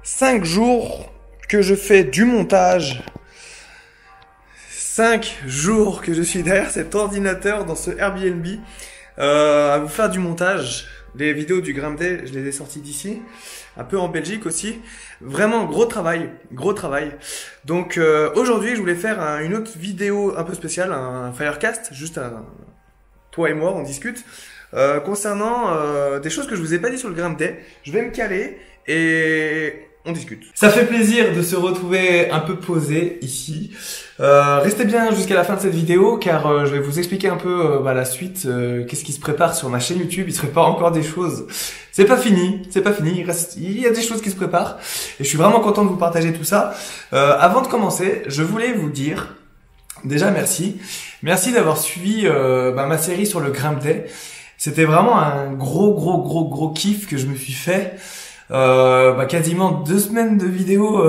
5 jours que je fais du montage. 5 jours que je suis derrière cet ordinateur dans ce Airbnb à vous faire du montage. Les vidéos du Grind Day, je les ai sorties d'ici, un peu en Belgique aussi. Vraiment gros travail, gros travail. Donc aujourd'hui, je voulais faire une autre vidéo un peu spéciale, un Firecast, juste toi et moi, on discute. Concernant des choses que je vous ai pas dit sur le Grind Day. Je vais me caler et on discute. Ça fait plaisir de se retrouver un peu posé ici. Restez bien jusqu'à la fin de cette vidéo car je vais vous expliquer un peu la suite, qu'est-ce qui se prépare sur ma chaîne YouTube. Il se prépare encore des choses. C'est pas fini, il y a des choses qui se préparent et je suis vraiment content de vous partager tout ça. Avant de commencer, je voulais vous dire déjà merci d'avoir suivi ma série sur le Grind Day. C'était vraiment un gros kiff que je me suis fait. Quasiment 2 semaines de vidéos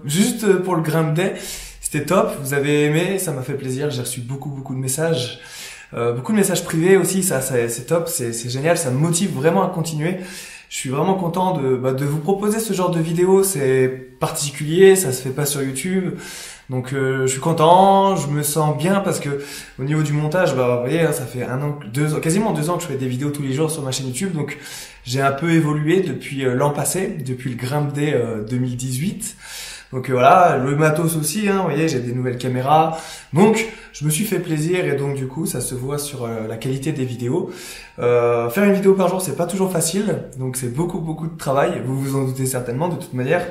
juste pour le Grind Day. C'était top, vous avez aimé, ça m'a fait plaisir. J'ai reçu beaucoup de messages, beaucoup de messages privés aussi. Ça c'est top, c'est génial, ça me motive vraiment à continuer. Je suis vraiment content de vous proposer ce genre de vidéos. C'est particulier, ça se fait pas sur YouTube. Donc je suis content, je me sens bien parce que au niveau du montage, vous voyez, hein, ça fait 1 an, 2 ans, quasiment 2 ans que je fais des vidéos tous les jours sur ma chaîne YouTube. Donc j'ai un peu évolué depuis l'an passé, depuis le Grind Day 2018. Donc voilà, le matos aussi, hein, vous voyez, j'ai des nouvelles caméras. Donc je me suis fait plaisir et donc du coup ça se voit sur la qualité des vidéos. Faire une vidéo par jour, c'est pas toujours facile, donc c'est beaucoup de travail. Vous vous en doutez certainement de toute manière.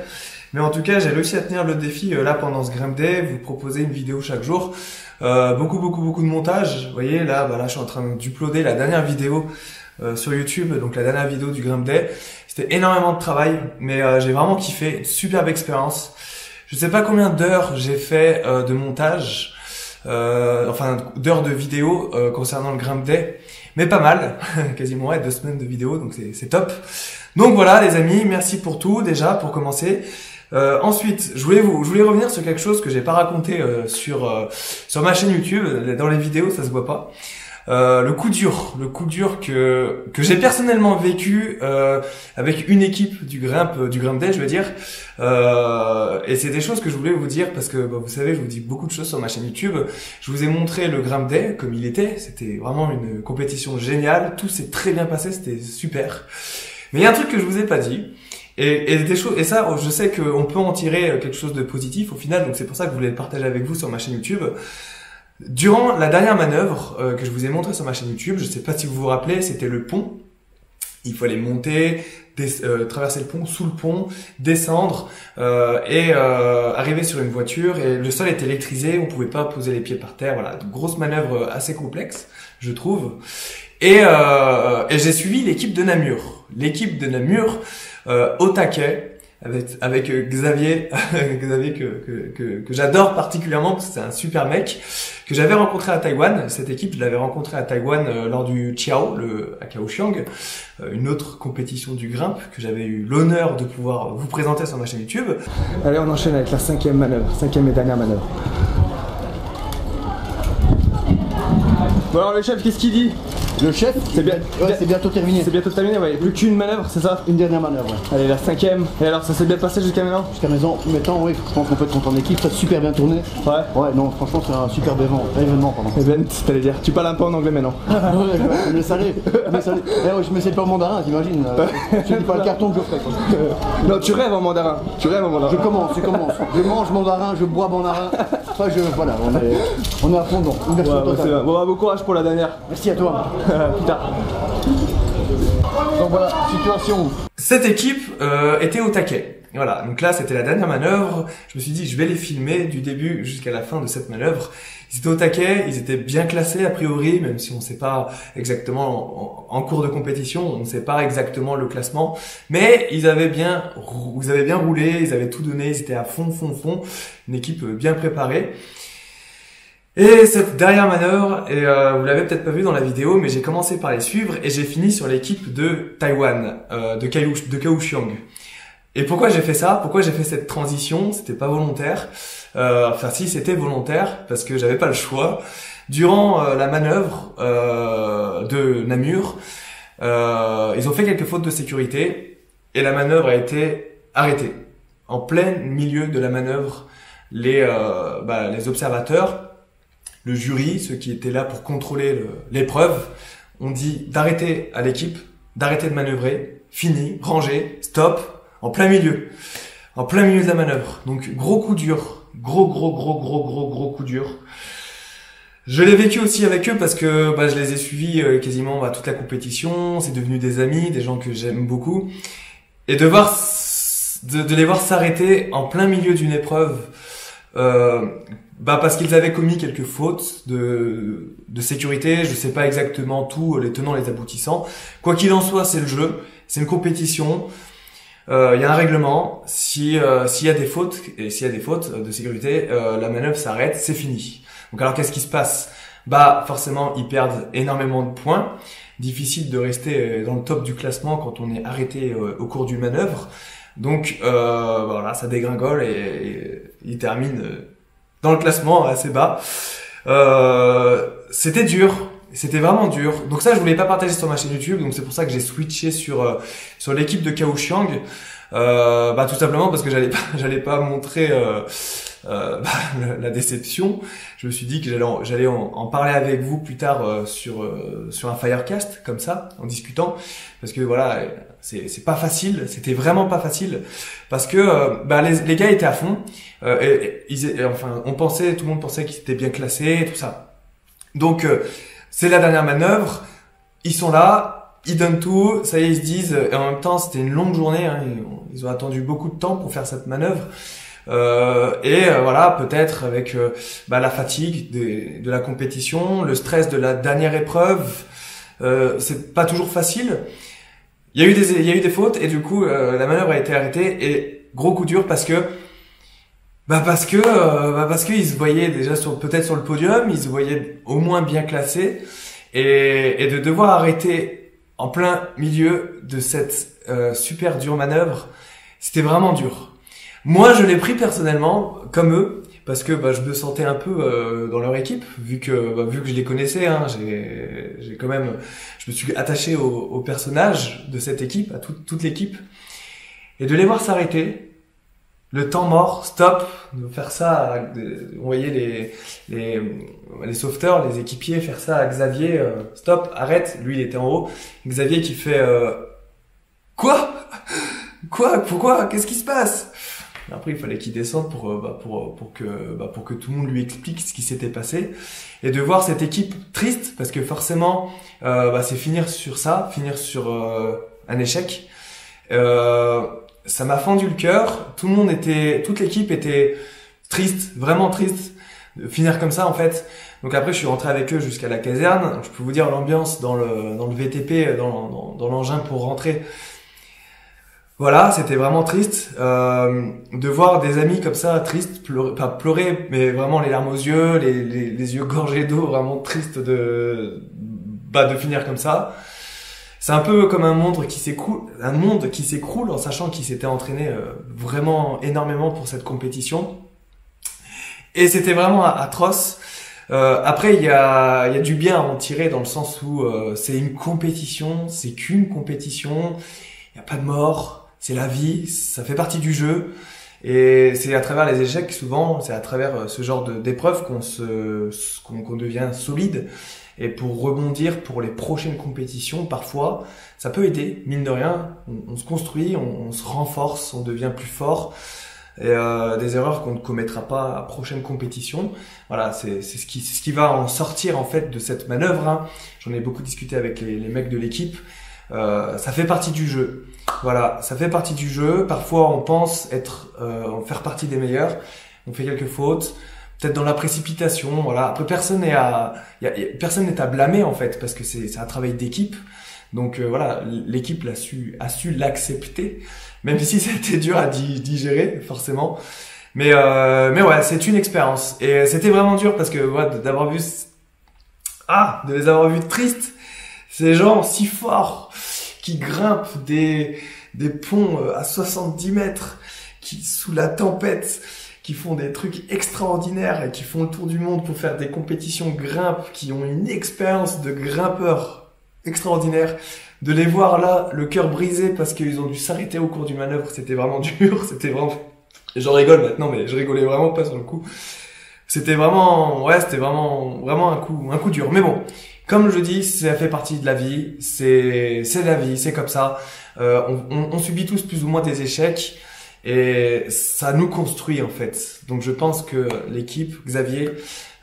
Mais en tout cas, j'ai réussi à tenir le défi là pendant ce Grind Day, vous proposer une vidéo chaque jour. Beaucoup de montage. Vous voyez, là je suis en train d'uploader la dernière vidéo sur YouTube, donc la dernière vidéo du Grind Day. C'était énormément de travail, mais j'ai vraiment kiffé, une superbe expérience. Je sais pas combien d'heures j'ai fait de montage, d'heures de vidéo concernant le Grind Day, mais pas mal, quasiment 2 semaines de vidéo, donc c'est top. Donc voilà les amis, merci pour tout déjà pour commencer. Ensuite, je voulais revenir sur quelque chose que j'ai pas raconté sur ma chaîne YouTube. Dans les vidéos, ça se voit pas. Le coup dur que j'ai personnellement vécu avec une équipe du Grind Day, je veux dire. Et c'est des choses que je voulais vous dire parce que vous savez, je vous dis beaucoup de choses sur ma chaîne YouTube. Je vous ai montré le Grind Day comme il était. C'était vraiment une compétition géniale. Tout s'est très bien passé, c'était super. Mais il y a un truc que je vous ai pas dit. Et des choses, et ça, je sais qu'on peut en tirer quelque chose de positif au final, donc c'est pour ça que je voulais le partager avec vous sur ma chaîne YouTube. Durant la dernière manœuvre que je vous ai montré sur ma chaîne YouTube, je sais pas si vous vous rappelez, c'était le pont. Il fallait monter, traverser le pont, sous le pont, descendre et arriver sur une voiture. Et le sol était électrisé, on pouvait pas poser les pieds par terre. Voilà, une grosse manœuvre assez complexe, je trouve. Et j'ai suivi l'équipe de Namur. L'équipe de Namur au taquet avec Xavier, que j'adore particulièrement parce que c'est un super mec que j'avais rencontré à Taïwan. Cette équipe, je l'avais rencontré à Taïwan lors du Chiao, à Kaohsiung, une autre compétition du grimpe que j'avais eu l'honneur de pouvoir vous présenter sur ma chaîne YouTube. Allez, on enchaîne avec la 5e manœuvre, 5e et dernière manœuvre. Bon alors le chef, qu'est-ce qu'il dit? Le chef, c'est bientôt terminé. C'est bientôt terminé, ouais. Plus qu'une manœuvre, c'est ça? Une dernière manœuvre, ouais. Allez, la 5e. Et alors, ça s'est bien passé jusqu'à maintenant? Jusqu'à maintenant, oui, je pense qu'on peut être content de l'équipe, ça a super bien tourné. Ouais. Ouais, non, franchement, c'est un super événement, pardon. Event, t'allais dire. Tu parles un peu en anglais maintenant? Ouais, je me salais. Je me sais pas en mandarin, t'imagines. Je dis pas le carton que je ferai, quoi. Non, tu rêves en mandarin. Je commence. Je mange mandarin, je bois mandarin. Enfin, voilà, on est à fond dedans. Une version totale. Bon, bon courage pour la dernière. Merci à toi. Putain. Donc voilà, situation. Cette équipe était au taquet. Voilà, donc là c'était la dernière manœuvre. Je me suis dit je vais les filmer du début jusqu'à la fin de cette manœuvre. Ils étaient au taquet, ils étaient bien classés a priori, même si on ne sait pas exactement en cours de compétition, on ne sait pas exactement le classement. Mais ils avaient bien roulé, ils avaient tout donné, ils étaient à fond. Une équipe bien préparée. Et cette dernière manœuvre, et vous l'avez peut-être pas vu dans la vidéo, mais j'ai commencé par les suivre et j'ai fini sur l'équipe de Taïwan, de Kaohsiung. Et pourquoi j'ai fait ça? Pourquoi j'ai fait cette transition? C'était pas volontaire. Enfin si, c'était volontaire parce que j'avais pas le choix. Durant la manœuvre de Namur, ils ont fait quelques fautes de sécurité et la manœuvre a été arrêtée. en plein milieu de la manœuvre, les observateurs, le jury, ceux qui étaient là pour contrôler l'épreuve, ont dit d'arrêter à l'équipe, d'arrêter de manœuvrer, fini, rangé, stop, en plein milieu de la manœuvre. Donc gros coup dur, gros coup dur. Je l'ai vécu aussi avec eux parce que je les ai suivis quasiment toute la compétition, c'est devenu des amis, des gens que j'aime beaucoup, et de les voir s'arrêter en plein milieu d'une épreuve, parce qu'ils avaient commis quelques fautes de sécurité, je sais pas exactement tout, les tenants, les aboutissants. Quoi qu'il en soit, c'est le jeu, c'est une compétition. Il y a un règlement. S'il y a des fautes de sécurité, la manœuvre s'arrête, c'est fini. Donc alors qu'est-ce qui se passe? Forcément ils perdent énormément de points. Difficile de rester dans le top du classement quand on est arrêté au cours d'une manœuvre. Donc voilà, ça dégringole et ils terminent dans le classement assez bas. C'était dur. C'était vraiment dur. Donc ça, je voulais pas partager sur ma chaîne YouTube. Donc c'est pour ça que j'ai switché sur l'équipe de Kaohsiung. Tout simplement parce que j'allais pas montrer la déception. Je me suis dit que j'allais en parler avec vous plus tard sur un Firecast comme ça, en discutant, parce que voilà, c'est pas facile. C'était vraiment pas facile parce que les gars étaient à fond. Tout le monde pensait qu'ils étaient bien classés et tout ça. Donc c'est la dernière manœuvre, ils sont là, ils donnent tout, ça y est, ils se disent, et en même temps c'était une longue journée, hein, ils ont attendu beaucoup de temps pour faire cette manœuvre, voilà, peut-être avec la fatigue de la compétition, le stress de la dernière épreuve, c'est pas toujours facile. Il y a eu des fautes et du coup la manœuvre a été arrêtée et gros coup dur parce que ils se voyaient déjà peut-être sur le podium, ils se voyaient au moins bien classés et de devoir arrêter en plein milieu de cette super dure manœuvre, c'était vraiment dur. Moi, je l'ai pris personnellement comme eux parce que je me sentais un peu dans leur équipe vu que je les connaissais, hein, j'ai quand même, je me suis attaché au personnage de cette équipe, à toute l'équipe, et de les voir s'arrêter. Le temps mort, stop, de faire ça, on voyait les sauveteurs, les équipiers faire ça à Xavier, stop, arrête, lui il était en haut, Xavier qui fait quoi, pourquoi, qu'est-ce qui se passe? Après il fallait qu'il descende pour que tout le monde lui explique ce qui s'était passé, et de voir cette équipe triste parce que forcément c'est finir sur un échec. Ça m'a fendu le cœur. Toute l'équipe était triste, vraiment triste de finir comme ça en fait. Donc après je suis rentré avec eux jusqu'à la caserne. Je peux vous dire l'ambiance dans le VTP, dans l'engin pour rentrer. Voilà, c'était vraiment triste de voir des amis comme ça tristes, pas pleurer, mais vraiment les larmes aux yeux, les yeux gorgés d'eau, vraiment triste de finir comme ça. C'est un peu comme un monde qui s'écroule en sachant qu'il s'était entraîné vraiment énormément pour cette compétition. Et c'était vraiment atroce. Après, il y a du bien à en tirer dans le sens où c'est une compétition, c'est qu'une compétition. Il n'y a pas de mort, c'est la vie, ça fait partie du jeu. Et c'est à travers les échecs, souvent, c'est à travers ce genre d'épreuves qu'on devient solide. Et pour rebondir pour les prochaines compétitions, parfois, ça peut aider, mine de rien. On se construit, on se renforce, on devient plus fort. Et des erreurs qu'on ne commettra pas à prochaine compétition. Voilà, c'est ce qui va en sortir en fait de cette manœuvre. Hein. J'en ai beaucoup discuté avec les mecs de l'équipe. Ça fait partie du jeu. Voilà, ça fait partie du jeu. Parfois, on pense faire partie des meilleurs. On fait quelques fautes. Peut-être dans la précipitation, voilà. Après, personne n'est à blâmer en fait, parce que c'est un travail d'équipe. Donc voilà, l'équipe a su l'accepter, même si c'était dur à digérer forcément. Mais ouais, c'est une expérience et c'était vraiment dur parce que de les avoir vus tristes, ces gens si forts qui grimpent des ponts à 70 mètres, qui sous la tempête, qui font des trucs extraordinaires et qui font le tour du monde pour faire des compétitions grimpe, qui ont une expérience de grimpeur extraordinaire, de les voir là, le cœur brisé parce qu'ils ont dû s'arrêter au cours du manœuvre, c'était vraiment dur, c'était vraiment J'en rigole maintenant, mais je rigolais vraiment pas sur le coup. C'était vraiment, ouais, c'était vraiment un coup dur. Mais bon, comme je dis, ça fait partie de la vie. C'est la vie, c'est comme ça. On subit tous plus ou moins des échecs et ça nous construit en fait. Donc je pense que l'équipe, Xavier,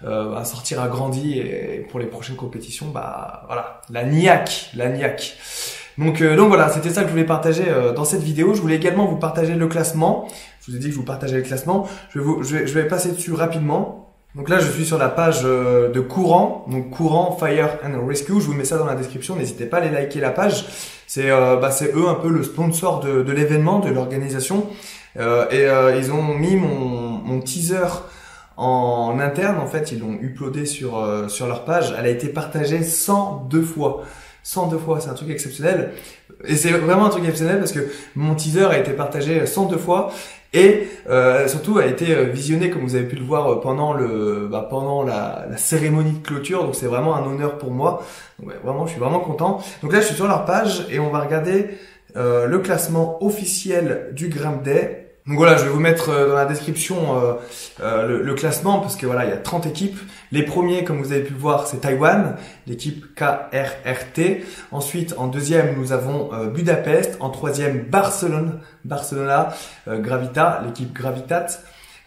va sortir agrandi et pour les prochaines compétitions, bah voilà, la niaque. Donc voilà, c'était ça que je voulais partager dans cette vidéo. Je voulais également vous partager le classement. Je vous ai dit que je vous partageais le classement. Je vais passer dessus rapidement. Donc là, je suis sur la page de Courant. Donc Courant Fire and Rescue. Je vous mets ça dans la description. N'hésitez pas à aller liker la page. C'est eux un peu le sponsor de l'événement, de l'organisation. Ils ont mis mon teaser en interne. En fait, ils l'ont uploadé sur leur page. Elle a été partagée 102 fois. 102 fois, c'est un truc exceptionnel. Et c'est vraiment un truc exceptionnel parce que mon teaser a été partagé 102 fois et surtout a été visionné comme vous avez pu le voir pendant la cérémonie de clôture. Donc c'est vraiment un honneur pour moi. Donc, ouais, vraiment, je suis vraiment content. Donc là, je suis sur leur page et on va regarder le classement officiel du Grimp Day. Donc voilà, je vais vous mettre dans la description le classement parce que voilà, il y a 30 équipes. Les premiers, comme vous avez pu le voir, c'est Taïwan, l'équipe KRRT. Ensuite, en deuxième, nous avons Budapest. En troisième, Barcelona, Gravita, l'équipe Gravitat.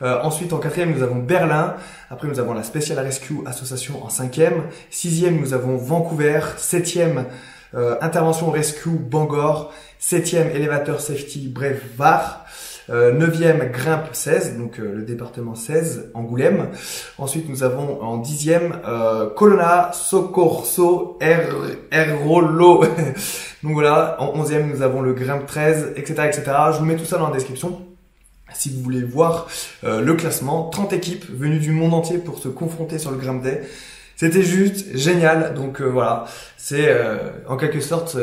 Ensuite, en quatrième, nous avons Berlin. Après, nous avons la Special Rescue Association en cinquième. Sixième, nous avons Vancouver. Septième, Intervention Rescue Bangor. Septième, Elevator Safety Brave Var. 9e Grimp 16, donc le département 16, Angoulême. Ensuite, nous avons en 10e Colonna Soccorso Errolo. Donc voilà, en 11e, nous avons le Grimp 13, etc., etc. Je vous mets tout ça dans la description. Si vous voulez voir le classement, 30 équipes venues du monde entier pour se confronter sur le Grimp Day. C'était juste génial. Donc voilà, c'est en quelque sorte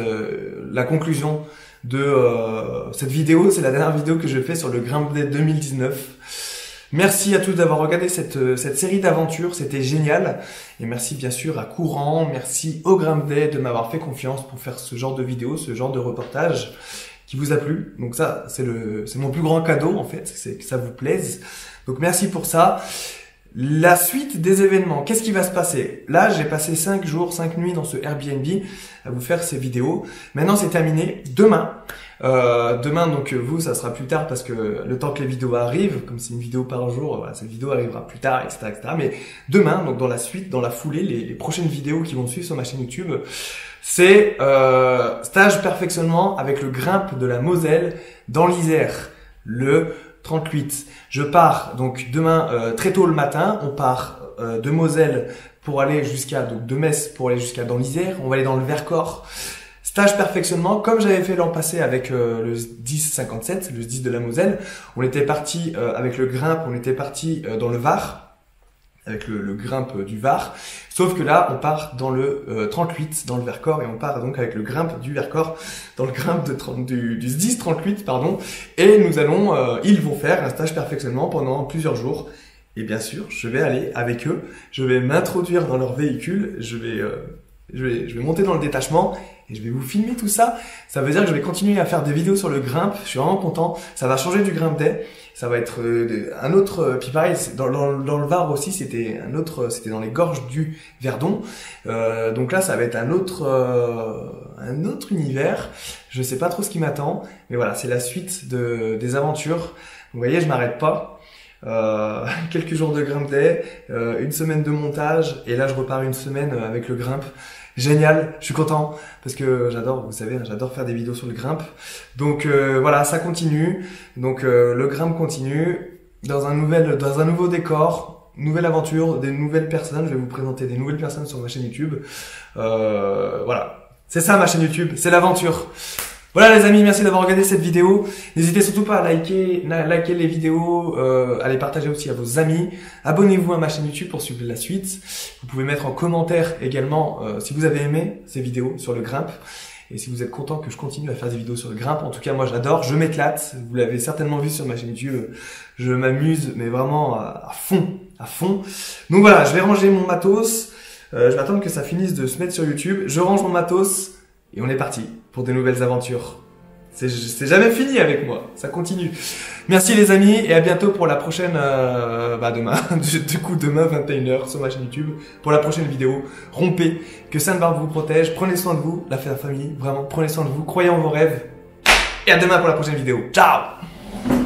la conclusion de cette vidéo. C'est la dernière vidéo que je fais sur le Grimp Day 2019. Merci à tous d'avoir regardé cette série d'aventures, c'était génial. Et merci bien sûr à Courant, merci au Grimp Day de m'avoir fait confiance pour faire ce genre de vidéo, ce genre de reportage qui vous a plu. Donc ça, c'est mon plus grand cadeau en fait, c'est que ça vous plaise. Donc merci pour ça. La suite des événements, qu'est-ce qui va se passer? Là, j'ai passé 5 jours, 5 nuits dans ce Airbnb à vous faire ces vidéos. Maintenant, c'est terminé. Demain, donc vous, ça sera plus tard parce que le temps que les vidéos arrivent, comme c'est une vidéo par jour, voilà, cette vidéo arrivera plus tard, etc., etc. Mais demain, donc dans la suite, dans la foulée, les prochaines vidéos qui vont suivre sur ma chaîne YouTube, c'est stage perfectionnement avec le Grimp de la Moselle dans l'Isère, le 38. Je pars donc demain très tôt le matin. On part de Moselle pour aller de Metz pour aller jusqu'à dans l'Isère. On va aller dans le Vercors. Stage perfectionnement, comme j'avais fait l'an passé avec le 10-57, le 10 de la Moselle. On était parti avec le Grimp, on était parti dans le Var, avec le Grimp du Var. Sauf que là, on part dans le 38, dans le Vercors, et on part donc avec le Grimp du Vercors, dans le Grimp du 10-38, pardon. Et nous allons, ils vont faire un stage perfectionnement pendant plusieurs jours. Et bien sûr, je vais aller avec eux, je vais m'introduire dans leur véhicule, je vais monter dans le détachement et je vais vous filmer tout ça. Ça veut dire que je vais continuer à faire des vidéos sur le Grimp. Je suis vraiment content. Ça va changer du Grimp Day. Ça va être un autre. Puis pareil, dans le Var aussi, c'était dans les gorges du Verdon. Donc là, ça va être un autre univers. Je sais pas trop ce qui m'attend, mais voilà, c'est la suite des aventures. Vous voyez, je m'arrête pas. Quelques jours de Grimp Day, une semaine de montage, et là je repars une semaine avec le Grimp. Génial, je suis content parce que j'adore, vous savez, j'adore faire des vidéos sur le Grimp. Donc voilà, ça continue. Donc le Grimp continue dans un nouveau décor, nouvelle aventure, des nouvelles personnes. Je vais vous présenter des nouvelles personnes sur ma chaîne YouTube. Voilà, c'est ça ma chaîne YouTube, c'est l'aventure. Voilà les amis, merci d'avoir regardé cette vidéo. N'hésitez surtout pas à liker les vidéos, à les partager aussi à vos amis. Abonnez-vous à ma chaîne YouTube pour suivre la suite. Vous pouvez mettre en commentaire également si vous avez aimé ces vidéos sur le Grimp. Et si vous êtes content que je continue à faire des vidéos sur le Grimp. En tout cas, moi j'adore, je m'éclate. Vous l'avez certainement vu sur ma chaîne YouTube. Je m'amuse, mais vraiment à fond. Donc voilà, je vais ranger mon matos. Je vais attendre que ça finisse de se mettre sur YouTube. Je range mon matos et on est parti pour de nouvelles aventures. C'est jamais fini avec moi, ça continue. Merci les amis et à bientôt pour la prochaine, demain, du coup demain 21h sur ma chaîne YouTube, pour la prochaine vidéo. Rompez, que Sainte-Barbe vous protège, prenez soin de vous, la famille, vraiment, prenez soin de vous, croyez en vos rêves. Et à demain pour la prochaine vidéo. Ciao!